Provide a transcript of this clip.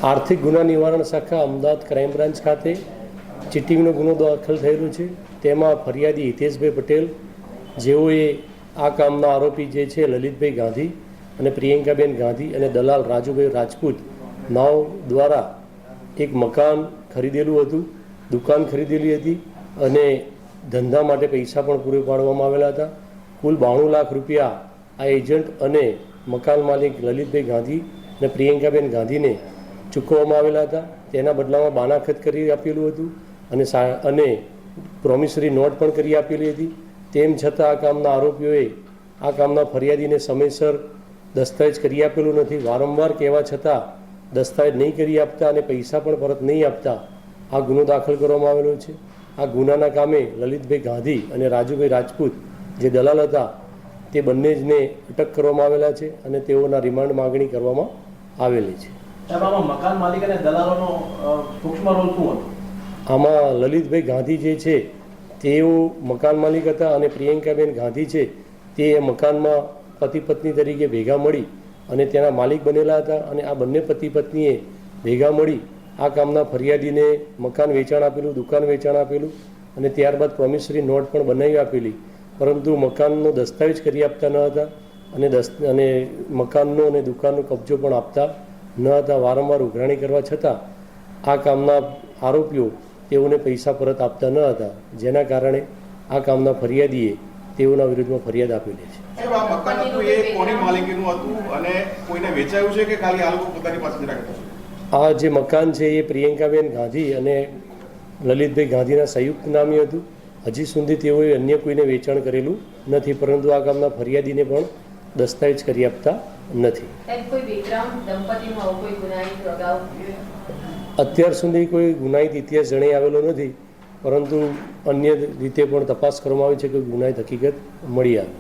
આર્થિક ગુના નિવારણ શાખા અમદાવાદ ક્રાઇમ બ્રાન્ચ ખાતે ચીટિંગનો ગુનો દાખલ થયેલો છે. તેમાં ફરિયાદી હિતેશભાઈ પટેલ, જેઓએ આ કામના આરોપી જે છે લલિતભાઈ ગાંધી અને પ્રિયંકાબેન ગાંધી અને દલાલ રાજુભાઈ રાજપૂત નાવ દ્વારા એક મકાન ખરીદેલું હતું, દુકાન ખરીદેલી હતી અને ધંધા માટે પૈસા પણ પૂરા પાડવામાં આવેલા હતા. કુલ 92 લાખ રૂપિયા આ એજન્ટ અને મકાન માલિક લલિતભાઈ ગાંધી અને પ્રિયંકાબેન ગાંધીને ચૂકવવામાં આવેલા હતા. તેના બદલામાં બાનાખત કરી આપેલું હતું અને પ્રોમિસરી નોટ પણ કરી આપેલી હતી. તેમ છતાં આ કામના આરોપીઓએ આ કામના ફરિયાદીને સમયસર દસ્તાવેજ કરી આપેલું નથી. વારંવાર કહેવા છતાં દસ્તાવેજ નહીં કરી આપતા અને પૈસા પણ પરત નહીં આપતા આ ગુનો દાખલ કરવામાં આવેલો છે. આ ગુનાના કામે લલિતભાઈ ગાંધી અને રાજુભાઈ રાજપૂત જે દલાલ હતા તે બંને જને અટક કરવામાં આવેલા છે અને તેઓના રિમાન્ડ માગણી કરવામાં આવેલી છે. મકાન માલિક અને દલાલોનો સૂક્ષ્મ રોલ શું હતો? આમાં લલિતભાઈ ગાંધી જે છે તેઓ મકાન માલિક હતા અને પ્રિયંકાબેન ગાંધી છે તે મકાનમાં પતિ પત્ની તરીકે ભેગા મળી અને તેના માલિક બનેલા હતા. અને આ બંને પતિ પત્નીએ ભેગા મળી આ કામના ફરિયાદીને મકાન વેચાણ આપેલું, દુકાન વેચાણ આપેલું અને ત્યારબાદ પ્રોમિસરી નોટ પણ બનાવી આપેલી, પરંતુ મકાનનો દસ્તાવેજ કરી આપતા ન હતા અને મકાનનો અને દુકાનનો કબજો પણ આપતા ન હતા. વારંવાર ઉઘરાણી કરવા છતાં આ કામના આરોપીઓ તેઓને પૈસા પરત આપતા ન હતા, જેના કારણે આ કામના ફરિયાદીએ તેઓના વિરુદ્ધમાં ફરિયાદ આપેલી છે. આ જે મકાન છે એ પ્રિયંકાબેન ગાંધી અને લલિતભાઈ ગાંધીના સંયુક્ત નામે હતું. હજી સુધી તેઓએ અન્ય કોઈને વેચાણ કરેલું નથી, પરંતુ આ કામના ફરિયાદીને પણ દસ્તાવેજ કરી આપતા નથી. અત્યાર સુધી કોઈ ગુનાહિત ઇતિહાસ જણાઈ આવેલો નથી, પરંતુ અન્ય રીતે પણ તપાસ કરવામાં આવી છે કે ગુનાહિત હકીકત મળી આવી.